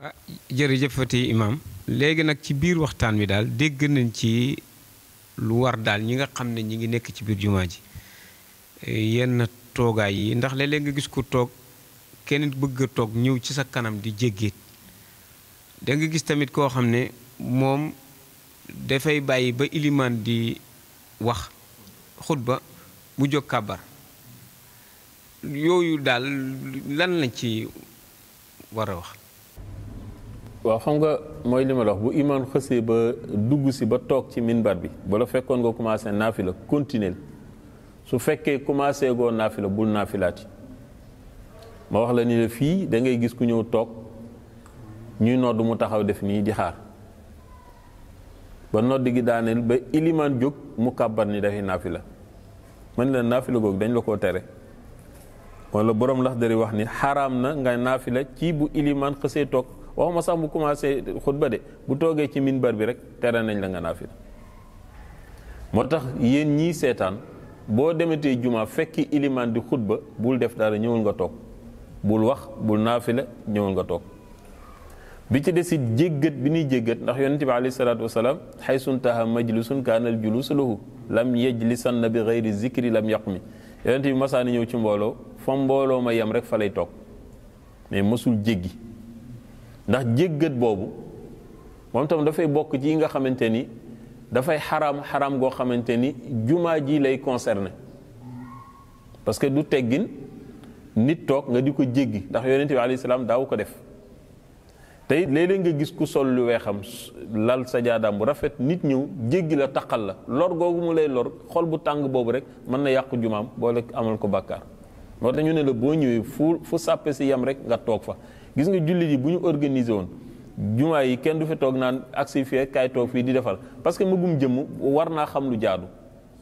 ah jërëjëfati imam léegi nag ci biir waxtaan wi daal dégg nañ ci lu war daal ñi nga xam ne ñi ngi nekk ci biir jumaa ji yenn toogaay yi ndax léeg-léeg nga gis ku toog kenn bëgg a toog ñëw ci sa kanam di jéggeet da nga gis tamit koo xam ne moom dafay bàyyi ba ilimaan di wax xutba mu jóg kàbbar yooyu daal lan lañ ci war a wax. waaw xam nga mooy li ma la wax bu imaam xësee ba dugg si ba toog ci minbar bi ba la fekkoon nga commencé naafila continuer su fekkee commencé goo naafila bul naafilaati ma wax la ni la fii da ngay gis ku ñëw toog ñuy nodd mu taxaw def nii di xaar ba nodd gi daaneel ba ilimaan jóg mu kàbbar ni dafay naafila man la naafila googu dañ la koo tere wala borom Laxdari wax ni xaraam na nga naafila ci bu ilimaan xësee toog waxuma sax bu commencé xutba de bu toogee ci minbar bi rek tere nañ la nga naafila moo tax yéen ñii seetaan boo demetee juma fekki ilimaan di xutba bul def dara ñëwul nga toog bul wax bul naafila ñëwul nga toog bi ci desit jéggat bi ñuy jéggat ndax yonente bi alayhi salaatu wasalaam xaysuntaha majlisun kaanal julusu lahu lam yajlisanna bi gayri zikri lam yaqmi yonente bi masaani ñëw ci mbooloo fa mbooloo ma yem rek fa lay toog mais mësul jéggi ndax jéggat boobu moom tam dafay bokk ci yi nga xamante ni dafay xaraam goo xamante ni jumaa ji lay concerné parce que du teggin nit toog nga di ko jéggi ndax yonente bi alayhi salaam daaw ko def tey léeg-léeg nga gis ku sol lu weexam lal sajaadaam bu rafet nit ñëw jéggi la taqal la lor googu mu lay lor xol bu tàng boobu rek mën na yàqu jumaam boole amal ko bàkkaar moo tax ñu ne la boo ñëwee fu sàppe si yem rek nga toog fa gis nga jullit yi bu ñu organisé woon jumaa yi kenn du fi toog naan agsi fii kaay toog fii di defal parce que magum jëmm war naa xam lu jaadu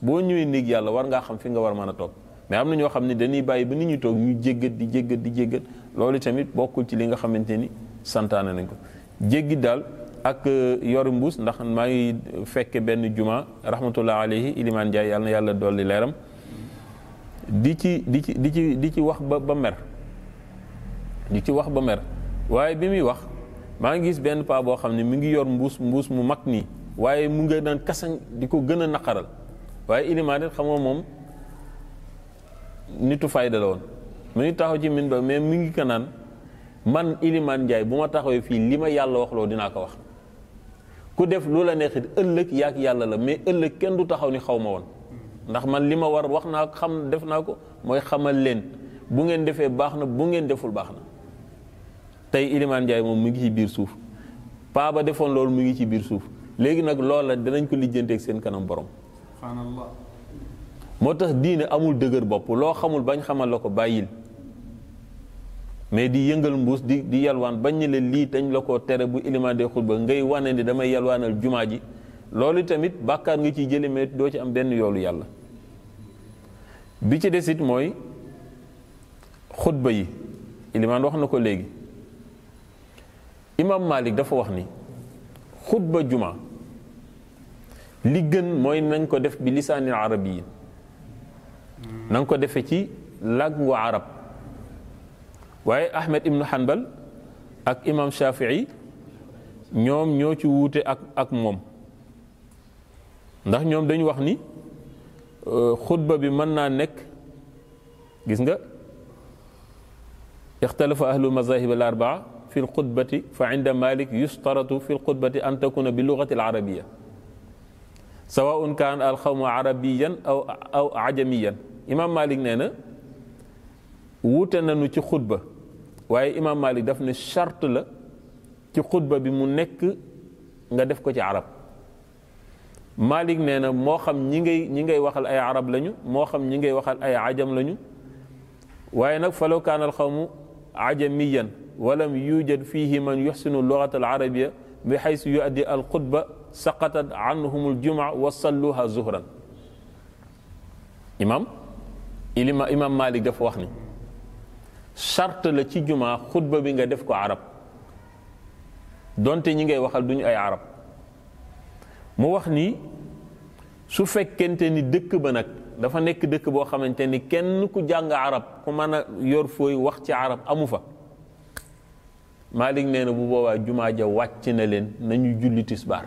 boo ñëwee néeg yàlla war ngaa xam fi nga war mën a toog mais am na ñoo xam ne dañuy bàyyi ba nit ñi toog ñu jéggat di jéggat loolu tamit bokkul ci li nga xamante ni santaane nañ ko jéggi daal ak yor mbuus ndax maa ngi fekke benn juma rahmatullah alayhi ilimaan Njaay yàlla na yàlla dolli leeram di ci wax ba mer di ci wax ba mer waaye bi muy wax maa ngi gis benn paa boo xam ne mi ngi yor mbuus mu mag nii waaye mu ngi daan kasañ di ko gën a naqaral waaye ilimaan it xam nga moom nitu fayda la woon mu ngi taxaw ci min ba mais mi ngi ko naan man ilimaan Njaay bu ma taxawee fii li ma yàlla wax loo dinaa ko wax ku def lu la neexit ëllëg yaak yàlla la mais ëllëg kenn du taxaw ni xaw ma woon ndax man li ma war wax naa ko xam def naa ko mooy xamal leen bu ngeen defee baax na bu ngeen deful baax na tey ilimaan Njaay moom mu ngi ci biir suuf paa ba defoon loolu mu ngi ci biir suuf léegi nag loola danañ ko lijjanteeg seen kanam borom subhaanallah moo tax diine amul dëgër bopp loo xamul bañ xamal la ko bàyyil mais di yëngal mbuus di yalwaan bañ ne la lii dañ la ko tere bu ilimaan dee xutba ngay wane ni damay yalwaanal jumaa ji loolu tamit bàkkaar nga ciy jële mais doo ci am benn yoolu yàlla bi ci desit mooy xutba yi ilimaan wax na ko léegi imam Malik dafa wax ni xutba juma li gën mooy nañ ko def bi lisaanil arabiyin nañ ko defe ci làngu arab waaye Ahmed ibnu Hanbal ak imam Shafii ñoom ñoo ci wuute ak moom ndax ñoom dañu wax ni xutba bi mën naa nekk gis nga ixtalafa ahlu mazahib al arbaa fi lxutbati fa inda Malik yustaratu fi lxutbati an takuna bi lugati al arabiya sawaun kaan alxawmu arabiyan aw ajamiyan imam Malik nee na wuute nañu ci xutba waaye imam Malik daf ne charte la ci xutba bi mu nekk nga def ko ci arab Malik nee na moo xam ñi ngay waxal ay arab lañu moo xam ñi ngay waxal ay ajam lañu waaye nag falaw kaana alxawmu ajamiyan walam yujad fihi man yuxsinu lugat al arabia bi xaysu yuaddi al xutba saqatat anhum al jumaa wa salluha zuhran imam Malik dafa wax ni charte la ci jumaa xutba bi nga def ko arab donte ñi ngay waxal duñu ay arab mu wax ni su fekkente ni dëkk ba nag dafa nekk dëkk boo xamante ni kenn ku jàng arab ku mën a yor fooy wax ci arab amu fa Malik nee na bu boobaa jumaa ja wàcc na leen nañu julli tisbaar.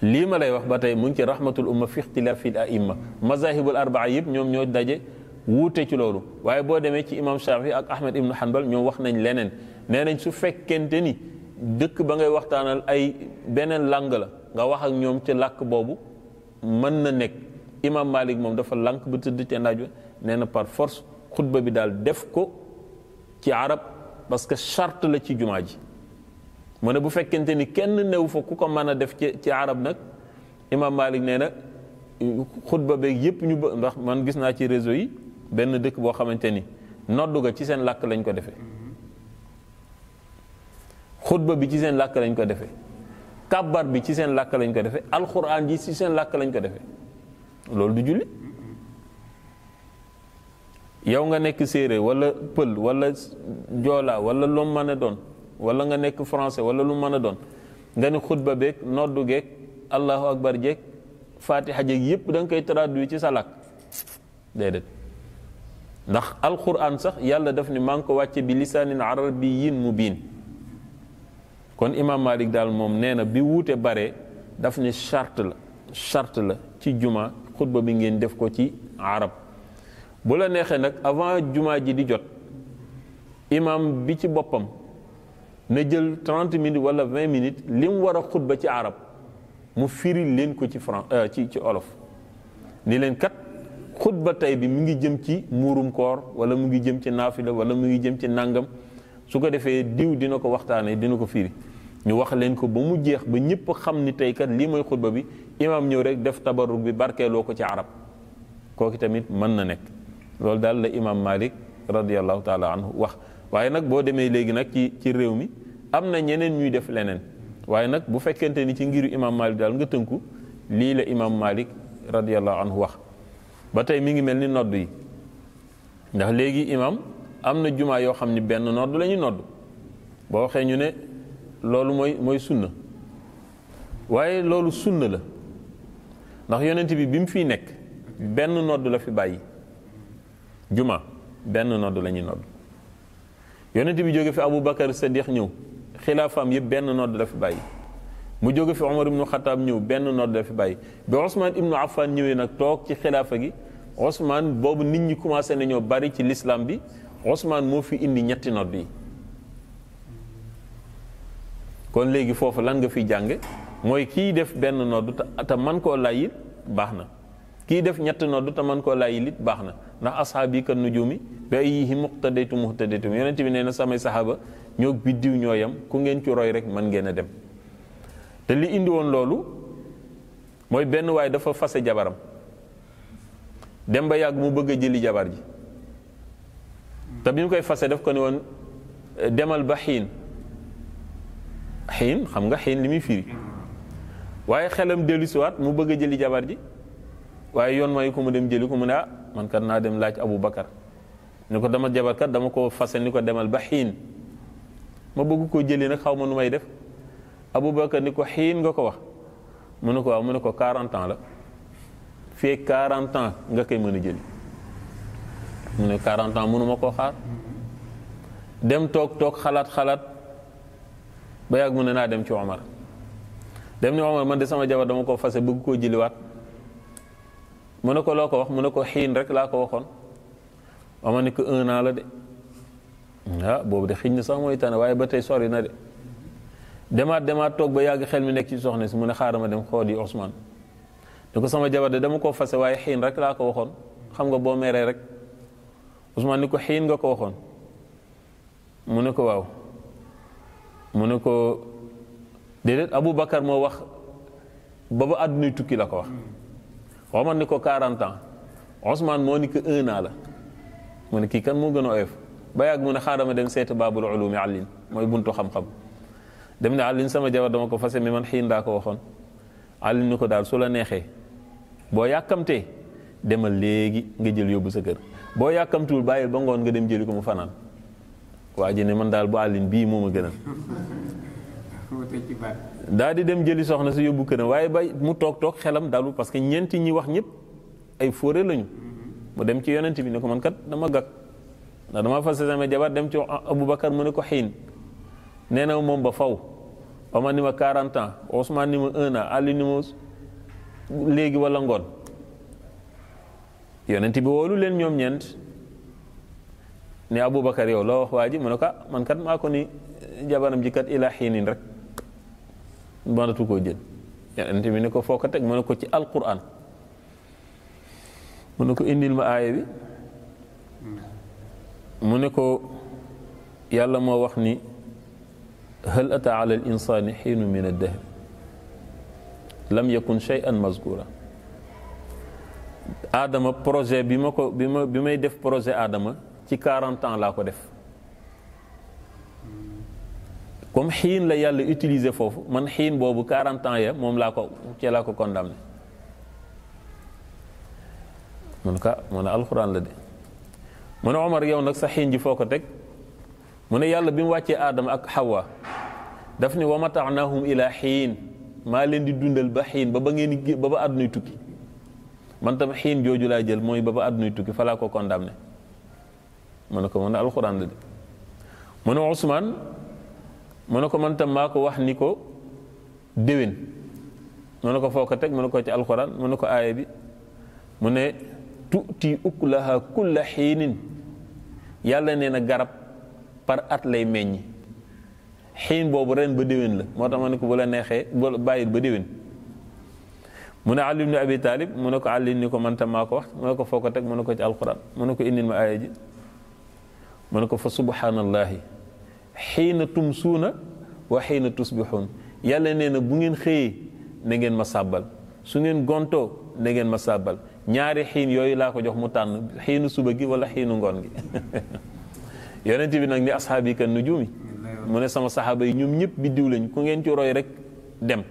lii ma lay wax ba tey mu ngi ci rahmatul umma fi ixtilaafil aimma mazahibul arbaa yëpp ñoom ñoo daje wuute ci loolu waaye boo demee ci imam Shafi ak Ahmed ibnu Hanbal ñoom wax nañ leneen nee nañ su fekkente ni dëkk ba ngay waxtaanal ay beneen làng la nga wax ak ñoom ci làkk boobu mën na nekk. imam Malik moom dafa lànk ba tëdd ca naaj nee na par force xutba bi daal def ko ci arab parce que charte la ci jumaa ji mu ne bu fekkente ni kenn new fa ku ko mën a def ci arab nag imam Malik nee na xutba beeg yépp ñu ba ndax man gis naa ci réseau yi benn dëkk boo xamante ni noddu ga ci seen làkk lañ ko defee xutba bi ci seen làkk lañ ko defee kàbbar bi ci seen làkk lañ ko defee alxuraan ji ci seen làkk lañ ko defee loolu du julli yow nga nekk séeréer wala pël wala joola wala lu mën a doon wala nga nekk français wala lu mën a doon nga ni xutba beeg noddu geeg allahu akbar jeeg fatiha jeeg yépp da nga koy traduire ci sa làkk déedéet ndax alquran sax yàlla daf ni maa ngi ko wàcce bi lisaanin arabiyyin mubiin kon imam Malik daal moom nee na bi wuute bare daf ni charte la ci juma xutba bi ngeen def ko ci arab bu la neexee nag avant juma ji di jot imam bi ci boppam na jël 30 minutes wala 20 minutes li mu war a xutba ci arab mu firi leen ko ci ci olof ni leen kat xutba tey bi mu ngi jëm ci muurum koor wala mu ngi jëm ci naafila wala mu ngi jëm ci nàngam su ko defee diw dina ko waxtaanee dina ko firi ñu wax leen ko ba mu jeex ba ñëpp xam ni tey kat lii mooy xutba bi imam ñëw rek def tabarruk bi barkeeloo ko ci arab kooku tamit mën na nekk loolu daal la imam Malik radiyallahu taala anhu wax waaye nag boo demee léegi nag ci réew mi am na ñeneen ñuy def leneen waaye nag bu fekkente ni ci ngiru imam Malik daal nga tënku lii la imam Malik radiyallahu anhu wax ba tey mi ngi mel ni nodd yi ndax léegi imam am na jumaa yoo xam ni benn nodd la ñuy nodd boo waxee ñu ne loolu mooy sunna waaye loolu sunna la ndax yonent bi mu fiy nekk benn nodd la fi bàyyi juma benn nodd la ñuy nodd yonent bi jóge fi Abu Bakar Sadiq ñëw xilaafaam yëpp benn nodd la fi bàyyi mu jóge fi Omar ibnu Xataab ñëw benn nodd la fi bàyyi bi Ousmane ibnu Affan ñëwee nag toog ci xilaafa gi Ousmane boobu nit ñi commencé nañoo bari ci l'islam bi Ousmane moo fi indi ñetti nodd yi kon léegi foofu lan nga fiy jànge mooy kii def benn nodd te man koo layil baax na kii def ñetti nodd te man koo layil it baax na ndax ashaabi kan nujuumi bi ayyihi muqtadaytum muhtadaytum yonent bi nee na samay saxaaba ñoo biddiw ñoo yam ku ngeen ci roy rek mën ngeen a dem te li indi woon loolu mooy benn waay dafa fase jabaram dem ba yàgg mu bëgg a jëli jabar ji te bi mu koy fase daf ko ne woon demal ba xiin xam nga xiin li muy firi waaye xelam dellusiwaat mu bëgg a jëli jabar ji waaye yoon may ko mu dem jëli ko mu ne man kat naa dem laaj Abu Bakar ni ko dama jabar kat dama ko fase ni ko demal ba xiin ma bëgg koo jëli nag xaw ma nu may def Abu Bakar ni ko xiin nga ko wax mu ne ko waaw mu ne ko 40 ans la fii 40 ans nga koy mën a jëli mu ne 40 ans mënuma koo xaar dem toog xalaat ba yàgg mu ne naa dem ci Omar dem ni Omar man de sama jabar dama ko fase bëgg koo jëliwaat mu ne ko loo ko wax mu ne ko xiin rek laa ko waxoon Omar ni ko 1 an la de boobu de xiñ na sax mooy tane waaye ba tey sori na de demaat toog ba yàgg xel mi nekk ci soxna si mu ne xaaral ma dem xool yi Ousmane ni ko sama jabar de dama koo fase waaye xiin rek laa ko waxoon xam nga boo meree rek Ousmane ni ko xiin nga ko waxoon mu ne ko waaw mu ne ko déedéet Abu Bakar moo wax ba àddunay tukki la ko wax Omar ni ko 40 ans Ousmane moo ni ko 1 an la mu ne kii kan moo gën a oyof ba yàgg mu ne xaaral ma dem seeti baabul ulumi àllin mooy buntu xam-xam dem ne àllin sama jabar dama ko fase mi man xiin daa ko waxoon àllin ni ko daal su la neexee boo yàkkamtee demal léegi nga jël yóbbu sa kër boo yàkkamtuwul bàyyil ba ngoon nga dem jëli ko mu fanaan waa ji ne man daal bu àllin bii moo ma gënal daa di dem jëli soxna si yóbbu këram waaye ba mu toog xelam dalu parce que ñeenti ñi wax ñëpp ay fóore lañu mu dem ci yonent bi ne ko man kat dama gag ndax dama fase sama jabar dem ci Aboubacar mu ne ko xiin nee na moom ba faw Omar ni ma 40 ans Ousmane ni ma 1 an Ali ni ma léegi wala ngoon yonent bi woolu leen ñoom ñeent ne Aboubacar yow loo wax waa ji mu ne ko man kat maa ko ni jabaram ji kat ila xiinin rek mënatu koo jël yonent bi ne ko foo ko teg mu ne ko ci alquran mu ne ko indil ma aaya bi mu ne ko yàlla moo wax ni hal ata ala al insani xiinu min ad-dahr lam yakun shay'an mazkura Adama projet bi may def projet Adama ci 40 ans laa ko def comme xiin la yàlla utiliser foofu man xiin boobu 40 ans ya moom laa ko condamné mun ka mu ne alxuraan la de mu ne Omar yow nag sa xiin ji foo ko teg mu ne yàlla bi mu wàccee Adama ak Hawa daf ni wa mataanahum ila xiin maa leen di dundal ba xiin ba àddunay tukki man tam xiin jooju laa jël mooy ba àddunay tukki fa laa ko condamné mu ne ko mu ne alxuraan la de mu ne Ousmane mu ne ko man tam maa ko wax ni ko déwén mu ne ko foo ko teg mu ne ko ci alxuraan mu ne ko aaya bi mu ne tuuti ukulaha kulla xiinin yàlla nee na garab par at lay meññ xiin boobu ren ba déwén la moo tax ma ne ko bu la neexee bàyyil ba déwén mu ne Ali ibn Abi Talib mu ne ko Ali ni ko man tam maa ko wax mu ne ko foo ko teg mu ne ko ci alquran mu ne ko indil ma aaya ji mu ne ko fa subhanallahi xiina tumsuuna wa xiina tusbixuun yàlla nee na bu ngeen xëyee na ngeen ma sàbbal su ngeen gontoo na ngeen ma sàbbal ñaari xiin yooyu laa ko jox mu tànn xiinu suba gi wala xiinu ngoon gi yonent bi nag ni asxaab yi kan nujumi mu ne sama saxaaba yi ñoom ñëpp biddiw lañ ku ngeen ci roy rek dem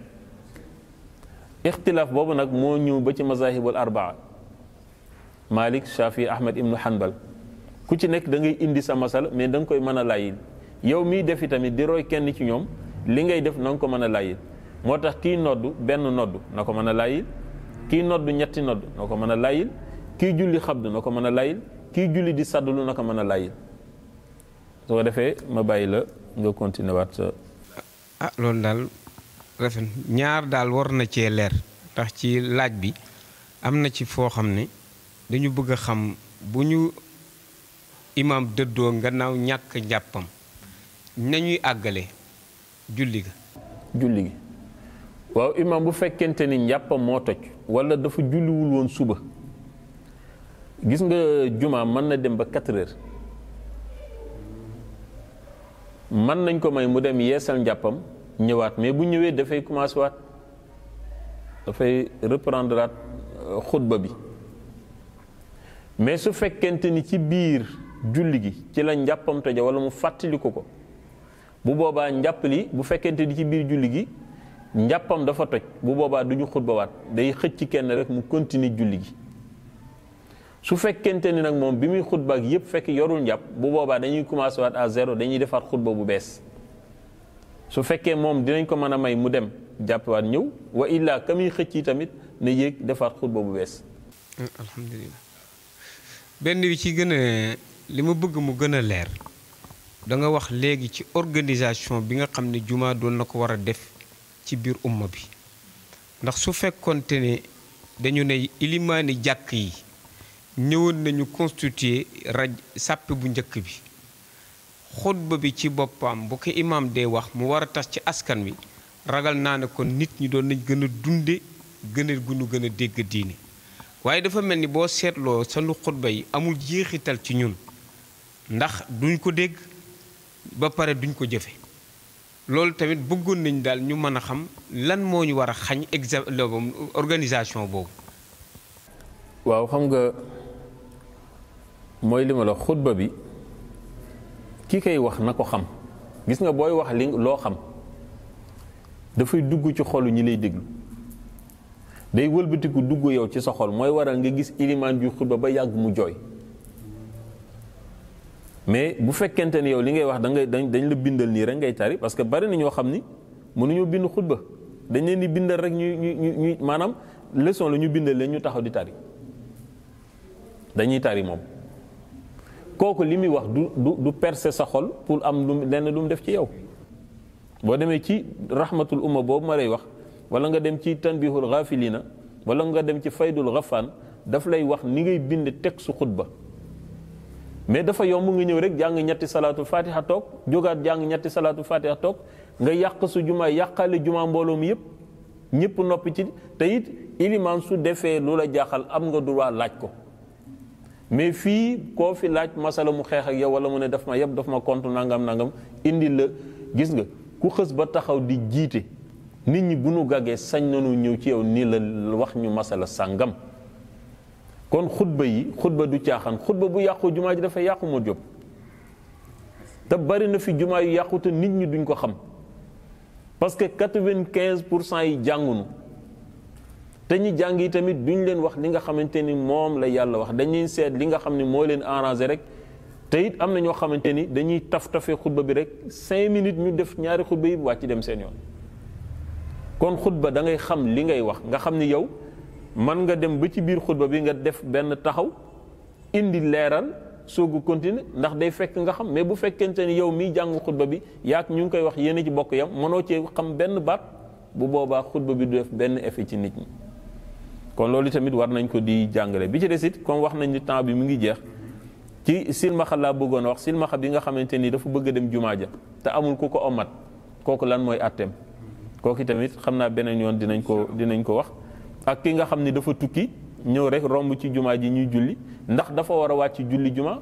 ixtilaaf boobu nag moo ñëw ba ci mazahibul arbaa Malik Shafi Ahmad ibnu Hanbal ku ci nekk da ngay indi sa masala mais da nga koy mën a layil yow miy defi tamit di roy kenn ci ñoom li ngay def na nga ko mën a layil moo tax kii noddu benn noddu na ko mën a layil kii noddu ñetti noddu na ko mën a layil kii julli xabdu na ko mën a layil kii julli di saddulu na ko mën a layil soo defee ma bàyyi la nga continuer waat sa loolu daal rafet ñaar daal war na cee leer ndax ci laaj bi am na ci foo xam ne dañu bëgg a xam bu ñu imaam dëddoo gannaaw ñàkk njàppam nañuy àggale julli gi waaw imaam bu fekkente ni njàppam moo toj wala dafa julliwul woon suba gis nga jumaa mën na dem ba 4 heures mën nañ ko may mu dem yeesal njàppam ñëwaat mais bu ñëwee dafay commencé waat dafay reprendre waat xutba bi mais su fekkente ni ci biir julli gi ci la njàppam toje wala mu fàttali ko bu boobaa njàpp li bu fekkente ni ci biir julli gi njàppam dafa toj bu boobaa du ñu xutba waat day xëcc kenn rek mu continuer julli gi su fekkente ni nag moom bi muy xutba ak yépp fekk yorul njàpp bu boobaa dañuy commencé waat à 0 dañuy defaat xutba bu bees su fekkee moom dinañ ko mën a may mu dem jàppiwaat ñëw wa illaa ka muy xëcc yi tamit na yéeg defaat xutba bu bees. alhamdulilah benn bi ci gën a li ma bëgg mu gën a leer da nga wax léegi ci organisation bi nga xam ne jumaa doon na ko war a def ci biir umma bi ndax su fekkonte ne dañu ne ilimaani jàkk yi ñëwoon nañu constituer sàppe bu njëkk bi xutba bi ci boppam bu ko imaam dee wax mu war a tas ci askan wi ragal naa ne kon nit ñi doon nañ gën a dunde gën a dégg diine waaye dafa mel ni boo seetloo sanu xutba yi amul jeexital ci ñun ndax duñ ko dégg ba pare duñ ko jëfe loolu tamit bëggoon nañ daal ñu mën a xam lan moo ñu war a xañ organisation boobu. waaw xam nga mooy li ma la xutba bi ki koy wax na ko xam gis nga booy wax li loo xam dafay dugg ci xolu ñi lay déglu day wëlbatiku dugg yow ci sa xol mooy waral nga gis ilimaan ju xutba ba yàgg mu jooy mais bu fekkente ni yow li ngay wax dañ la bindal nii rek ngay tari parce que bari na ñoo xam ni mënuñoo bind xutba dañ leen di bindal rek ñu maanaam leçon la ñu bindal leen ñu taxaw di tari dañuy tari moom kooku li muy wax du percer sa xol pour am lenn lu mu def ci yow. boo demee ci rahmatul umma boobu ma lay wax wala nga dem ci tanbihul ghafilina wala nga dem ci faydul ghafan daf lay wax ni ngay bind texte xutba mais dafa yomb nga ñëw rek jàng ñetti salaatu fatiha toog jógaat jàng ñetti salaatu fatiha toog nga yàq su jumaa yàqale jumaa mbooloo mi yëpp ñëpp noppi ci te it ilimaan su defee lu la jaaxal am nga droit laaj ko mais fii koo fi laaj masala mu xeex ak yow wala mu ne daf ma yëpp daf ma compte nangam indi la gis nga ku xës ba taxaw di jiite nit ñi bu nu gàggee sañ nañu ñëw ci yow nii la wax ñu masala sàngam kon xutba du caaxaan xutba bu yàqu jumaa ji dafay yàqu moo jóg te bari na fi jumaa yu yàqu te nit ñi duñ ko xam parce que 95% yi jàngunu te ñi jàng yi tamit duñ leen wax li nga xamante ni moom la yàlla wax dañuy seet li nga xam ne moo leen arrangé rek te it am na ñoo xamante ni dañuy tafee xutba bi rek 5 minutes ñu def ñaari xutba yi wàcc dem seen yoon kon xutba da ngay xam li ngay wax nga xam ni yow man nga dem ba ci biir xutba bi nga def benn taxaw indi leeral soogu continuer ndax day fekk nga xam mais bu fekkente ni yow miy jàng xutba bi yaak ñu ngi koy wax yéen ci bokk yam mënoo cee xam benn baat bu boobaa xutba bi du def benn effet ci nit ñi kon loolu tamit war nañ ko di jàngale bi ci des it comme wax nañ ni temps bi mu ngi jeex ci silmaxa laa bëggoon a wax silmaxa bi nga xamante ni dafa bëgg a dem jumaa ja te amul ku ko omat kooku lan mooy atteem kooku tamit xam naa beneen yoon dinañ ko wax ak ki nga xam ni dafa tukki ñëw rek romb ci jumaa ji ñuy julli ndax dafa war a wàcc julli jumaa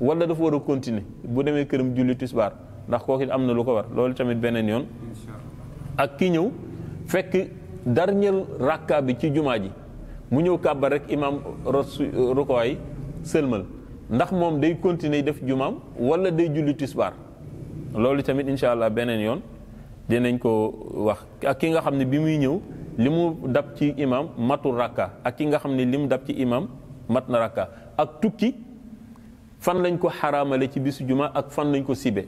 wala dafa war a continuer bu demee këram julli tisbaar ndax kooku am na lu ko war loolu tamit beneen yoon ak ki ñëw fekk dernier rakka bi ci jumaa ji mu ñëw kàbbar rek imam rukowaay sëlmal ndax moom day continuer def jumaam wala day julli tisbaar loolu tamit incha allah beneen yoon dinañ ko wax ak ki nga xam ne bi muy ñëw li mu dab ci imam matul rakka ak ki nga xam ne li mu dab ci imam mat na rakka ak tukki fan lañ ko xaraamale ci bisu juma ak fan lañ ko sibe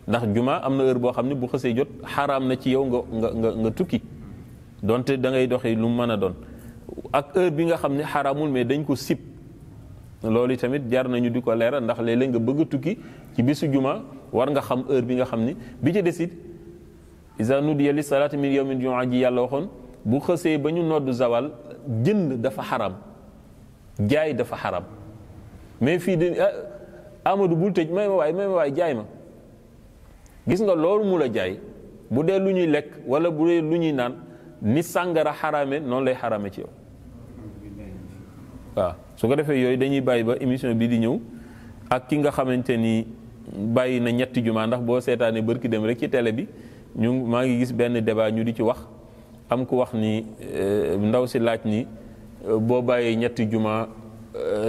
ndax juma am na heure boo xam ne bu xësee jot xaraam na ci yow nga tukki donte da ngay doxi lu mu mën a doon ak heure bi nga xam ne xaraamul mais dañ ko sib loolu tamit jar nañu di ko leeral ndax léeg-léeg nga bëgg a tukki ci bisu juma war nga xam heure bi nga xam ni bi ci des it iza nudiya li salaati min yawmin jumaa ji yàlla waxoon bu xësee ba ñu nodd zawal jënd dafa xaram jaay dafa xaram mais fii de Amadou bul tëj may ma waay jaay ma gis nga loolu mu la jaay bu dee lu ñuy lekk wala bu dee lu ñuy naan ni sàngara xaraame noonu lay xaraame ci yow waaw su ko defee yooyu dañuy bàyyi ba émission bi di ñëw ak ki nga xamante ni bàyyi na ñetti jumaa ndax boo seetaanee bërki dem rek ci télé bi maa ngi gis benn débat ñu di ci wax am ku wax ni ndaw si laaj ni boo bàyyee ñetti juma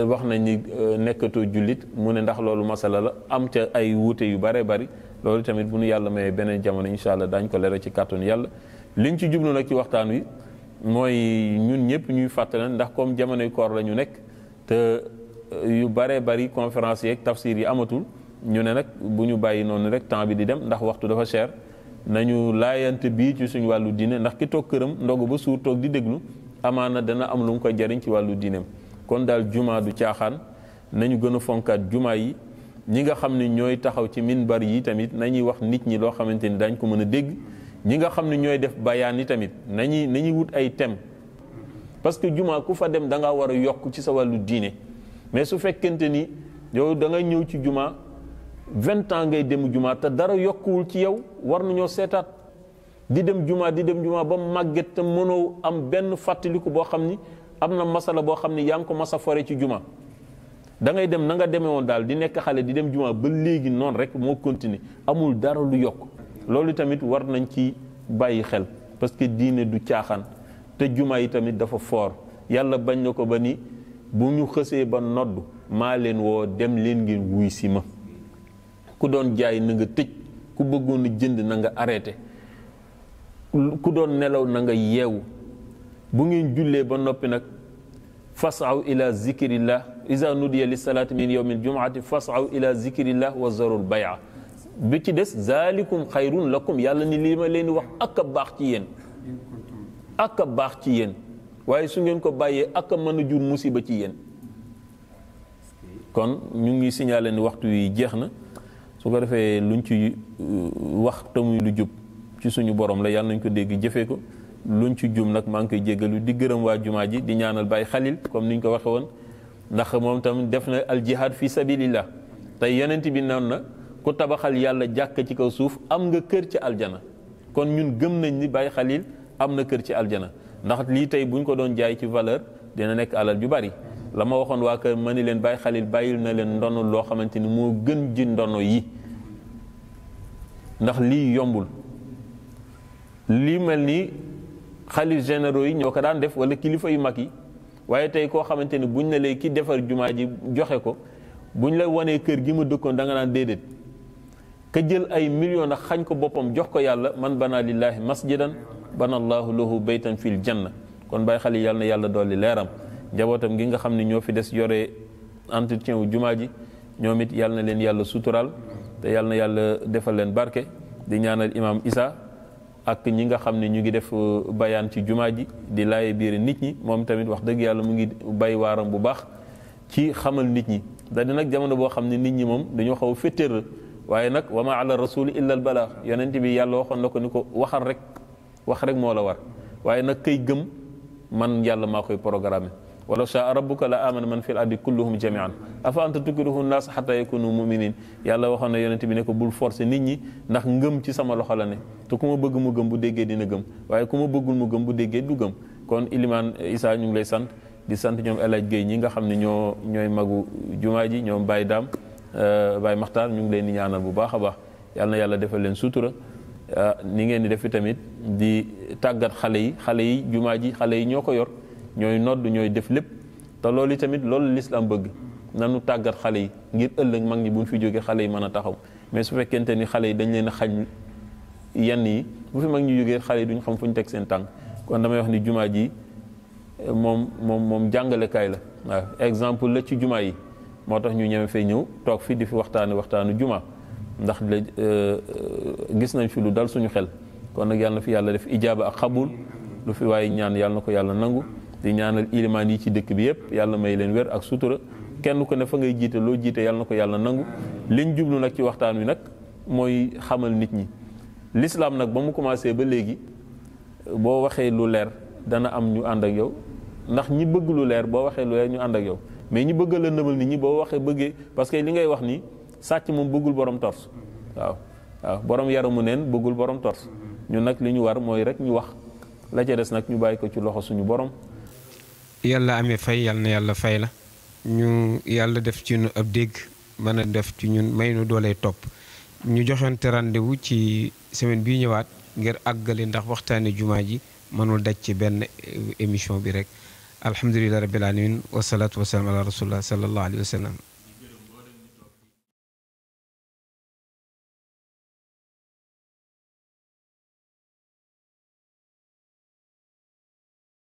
wax nañ ni nekkatoo jullit mu ne ndax loolu masala la am ca ay wuute yu bare bari loolu tamit bu nu yàlla mayee beneen jamono incha allah daañu ko leeral ci kàttanu yàlla liñ ci jublu nag ci waxtaan wi mooy ñun ñëpp ñuy fàttali ndax comme jamonoy koor la ñu nekk te yu bare bari conférence yeeg tafsir yi amatul ñu ne nag bu ñu bàyyi noonu rek temps bi di dem ndax waxtu dafa cher nañu laayante bii ci suñu wàllu diine ndax ki toog këram ndogu ba suur toog di déglu amaana dana am lu mu koy jariñ ci wàllu diineem kon daal juma du caaxaan nañu gën a fonkaat juma yi ñi nga xam ne ñooy taxaw ci minbar yi tamit nañuy wax nit ñi loo xamante ni dañ ko mën a dégg ñi nga xam ne ñooy def bayaan yi tamit nañuy wut ay thème parce que juma ku fa dem da nga war a yokk ci sa wàllu diine mais su fekkente ni yow da nga ñëw ci juma 20 ans ngay dem juma te dara yokkuwul ci yow war nañoo seetaat di dem juma ba màgget te mënoo am benn fàttaliku boo xam ni am na masala boo xam ni yaa ngi ko masa fore ci juma da ngay dem na nga demee woon daal di nekk xale di dem juma ba léegi noonu rek moo continuer amul dara lu yokk loolu tamit war nañ ci bàyyi xel parce que diine du caaxaan te juma yi tamit dafa foor yàlla bañ na ko ba ni bu ñu xësee ba nodd maa leen woo dem leen ngeen wuy si ma ku doon jaay na nga tëj ku bëggoon a jënd na nga arrêté ku doon nelaw na nga yeewu bu ngeen jullee ba noppi nag fasaw ila zikrillah iza nudiya li salaati min yawmil jumuati fasaw ila zikrillah wa zarul bay'a bi ci des zalikum xayrun lakum yàlla ni lii ma leen di wax ak a baax ci yéen ak a baax ci yéen waaye su ngeen ko bàyyee ak a mën a jur musiba ci yéen kon ñu ngi signalé ni waxtu yi jeex na su ko defee luñ ci wax te muy lu jub ci suñu borom la yàlla nañ ko dégg jëfee ko luñ ci jum nag maa ngi koy jéggalu di gërëm waa jumaa ji di ñaanal Baye Khalil comme niñ ko waxe woon ndax moom tam def na al jihad fi sabilillah tey yonent bi noon na ku tabaxal yàlla jàkk ci kaw suuf am nga kër ci aljana kon ñun gëm nañ ni Baye Khalil am na kër ci aljana ndax lii tey buñ ko doon jaay ci valeur dina nekk alal ju bari la ma waxoon waa kër ma ni leen Baye Khalil bàyyil na leen ndono loo xamante ni moo gën ji ndono yi ndax lii yombul lii mel ni xalif généraux yi ñoo ko daan def wala kilifa yu mag yi waaye tey koo xamante ni buñ ne lay ki defar jumaa ji joxe ko buñ la wanee kër gi ma dëkkoon da nga naan déedéet ka jël ay millions nag xañ ko boppam jox ko yàlla man bana lillahi masjidan bana allahu lahu baytan fil janna kon Baye Khalil yàlla na yàlla dolli leeram njabootam gi nga xam ne ñoo fi des yore entretien wu jumaa ji ñoom it yàlla na leen yàlla sutural te yàlla na yàlla defal leen barke di ñaanal imam Issa ak ñi nga xam ne ñu ngi def bayaan ci jumaa ji di laaye biir nit ñi moom tamit wax dëgg yàlla mu ngi bay waaram bu baax ci xamal nit ñi da di nag jamono boo xam ne nit ñi moom dañoo xaw a féttéer waaye nag wa ma ala rasuli illa al balaax yonent bi yàlla waxoon na ko ni ko waxal rek wax rek moo la war waaye nag kay gëm man yàlla maa koy programme wala shaa rabbuka la amana man fil ardi kulluhum jamian afa anta tukrihu nnaas xata yakunu muminin yàlla waxoon na yonent bi ne ko bul forcer nit ñi ndax ngëm ci sama loxo la ne te ku ma bëgg mu gëm bu déggee dina gëm waaye ku ma bëggul mu gëm bu déggee du gëm kon Ilimaan Issa ñu ngi lay sant di sant ñoom El Hadj Guèye ñi nga xam ne ñooy magu jumaa ji ñoom Baye Dame Baye Makhtar ñu ngi leen di ñaanal bu baax a baax yàlla na yàlla defal leen sutura ni ngeen di def tamit di tàggat xale yi jumaa ji xale yi ñoo ko yor ñooy nodd ñooy def lépp te loolu tamit loolu l'islam bëgg nanu tàggat xale yi ngir ëllëg mag ñi buñ fi jógee xale yi mën a taxaw mais su fekkente ni xale yi dañ leen a xañ yenn yi bu fi mag ñi jógee xale yi duñ xam fu ñu teg seen tànk kon damay wax ni jumaa ji moom jàngalekaay la waaw exemple la ci jumaa yi moo tax ñu ñëwee fay ñëw toog fi di fi waxtaanu jumaa ndax gis nañ fi lu dal suñu xel kon nag yàlla na fi yàlla def ijaaba ak xabul lu fi waaye ñaan yàlla na ko yàlla nangu di ñaanal ilimaan yi ci dëkk bi yëpp yàlla may leen wér ak sutura kenn ku ne fa ngay jiite loo jiite yàlla na ko yàlla nangu liñ jublu nag ci waxtaan wi nag mooy xamal nit ñi l'islam nag ba mu commencé ba léegi boo waxee lu leer dana am ñu ànd ak yow ndax ñi bëgg lu leer boo waxee lu leer ñu ànd ak yow mais ñi bëgg la nëmal nit ñi boo waxee bëggee parce que li ngay wax ni sàcc moom bëggul borom tors waaw borom yaramu neen bëggul borom tors ñun nag li ñu war mooy rek ñu wax la ca des nag ñu bàyyi ko ci loxo suñu borom. yàlla amee fay yàlla na yàlla fay la ñu yàlla def ci ñun ab dégg mën a def ci ñun may nu doolee topp ñu joxante rendez-vous ci semaine bii ñëwaat ngir àggale ndax waxtaane jumaa ji mënul daj ci benn émission bi rek alhamdulilah rabbil alamin wasalaatu wasalaam ala rasulillah sallallahu alayhi wa sallam